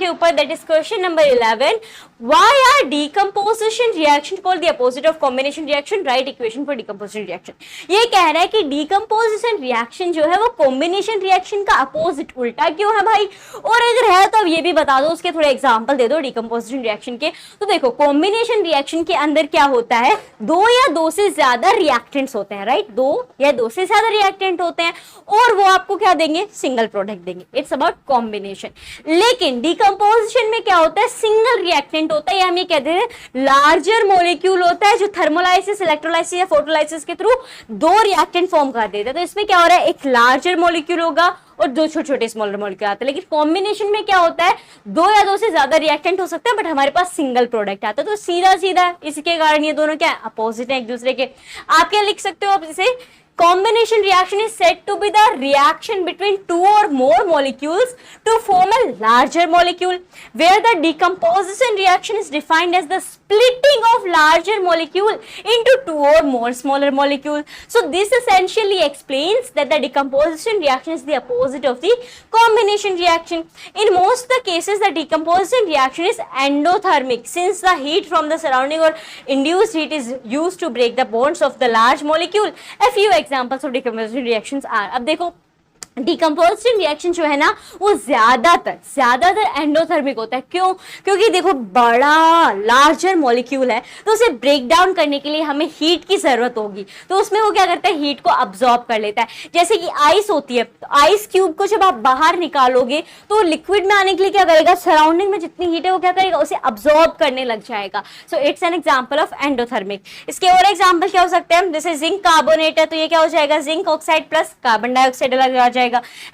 के ऊपर, that is question number 11. Why are decomposition reaction called the opposite of combination reaction? Write equation for decomposition reaction. ये कह रहा है कि decomposition reaction जो है वो combination reaction का opposite उल्टा क्यों है भाई, और अगर है तो अब ये भी बता दो, उसके थोड़े एग्जांपल दे दो decomposition reaction के. तो देखो combination reaction के अंदर क्या होता है, दो या दो से ज्यादा रिएक्टेंट्स होते हैं, राइट, दो या दो से ज्यादा रिएक्टेंट होते हैं और वो आपको क्या देंगे, सिंगल प्रोडक्ट देंगे. It's about combination. लेकिन डिकम्पोजिशन में क्या होता है, सिंगल रिएक्टेंट होता है, या हम ये कहते हैं लार्जर मॉलिक्यूल होता है जो थर्मोलाइसिस, इलेक्ट्रोलाइसिस या फोटोलाइसिस के थ्रू दो रिएक्टेंट फॉर्म कर देता है. तो इसमें क्या हो रहा है, एक लार्जर मॉलिक्यूल होगा और दो छोटे छोटे स्मॉलर मॉलिक्यूल आते हैं. लेकिन कॉम्बिनेशन में क्या होता है, दो या दो से ज्यादा रिएक्टेंट हो सकते हैं बट हमारे पास सिंगल प्रोडक्ट आता है. तो सीधा सीधा इसके कारण ये दोनों क्या अपोजिट है एक दूसरे के. आप क्या लिख सकते हो आप इसे, combination reaction is said to be the reaction between two or more molecules to form a larger molecule, where the decomposition reaction is defined as the splitting of larger molecule into two or more smaller molecules. So this essentially explains that the decomposition reaction is the opposite of the combination reaction. In most of the cases, the decomposition reaction is endothermic, since the heat from the surrounding or induced heat is used to break the bonds of the large molecule. A few examples of decomposition reactions are, अब देखो decomposition reaction जो है ना वो ज्यादातर endothermic होता है. क्यों, क्योंकि देखो बड़ा लार्जर मॉलिक्यूल है तो उसे ब्रेक डाउन करने के लिए हमें हीट की जरूरत होगी. तो उसमें वो क्या करता है, हीट को अब्सॉर्ब कर लेता है. जैसे कि आइस होती है, तो आइस क्यूब को जब आप बाहर निकालोगे तो लिक्विड में आने के लिए क्या करेगा, सराउंडिंग में जितनी हीट है वो क्या करेगा, उसे अब्सॉर्ब करने लग जाएगा. So it's an example of endothermic. इसके और एग्जाम्पल क्या हो सकते हैं, जैसे जिंक कार्बोनेट है तो ये क्या हो जाएगा, zinc oxide plus carbon dioxide अलग आ जाएगा.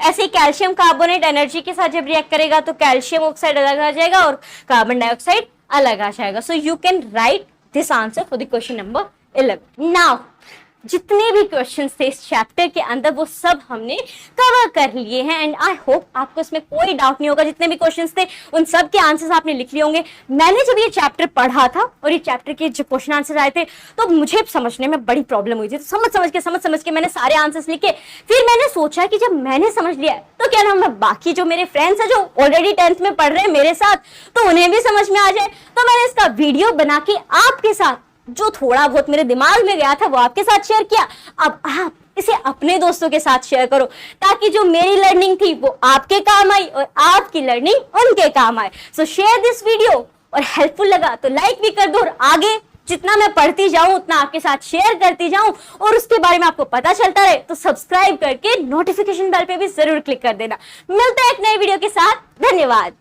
ऐसे कैल्शियम कार्बोनेट एनर्जी के साथ जब रिएक्ट करेगा तो कैल्शियम ऑक्साइड अलग आ जाएगा और कार्बन डाइऑक्साइड अलग आ जाएगा. So you can write this answer for the question number 11. Now जितने भी क्वेश्चंस थे इस चैप्टर के अंदर वो सब हमने कवर कर लिए हैं एंड आई होप आपको इसमें कोई डाउट नहीं होगा. जितने भी क्वेश्चंस थे उन सब के आंसर्स आपने लिख लिए होंगे. मैंने जब ये चैप्टर पढ़ा था और ये चैप्टर के जो क्वेश्चन आंसर आए थे तो मुझे समझने में बड़ी प्रॉब्लम हुई थी. तो समझ के मैंने सारे आंसर्स लिखे. फिर मैंने सोचा कि जब मैंने समझ लिया तो क्या ना मैं बाकी जो मेरे फ्रेंड्स हैं जो ऑलरेडी 10th में पढ़ रहे हैं मेरे साथ तो उन्हें भी समझ में आ जाए. तो मैंने इसका वीडियो बना के आपके साथ जो थोड़ा बहुत मेरे दिमाग में गया था वो आपके साथ शेयर किया. अब आप इसे अपने दोस्तों के साथ शेयर करो ताकि जो मेरी लर्निंग थी वो आपके काम आई और आपकी लर्निंग उनके काम आए. सो शेयर दिस वीडियो और हेल्पफुल लगा तो लाइक भी कर दो और आगे जितना मैं पढ़ती जाऊं उतना आपके साथ शेयर करती जाऊं और उसके बारे में आपको पता चलता रहे तो सब्सक्राइब करके नोटिफिकेशन बेल पे भी जरूर क्लिक कर देना. मिलते हैं एक नए वीडियो के साथ. धन्यवाद.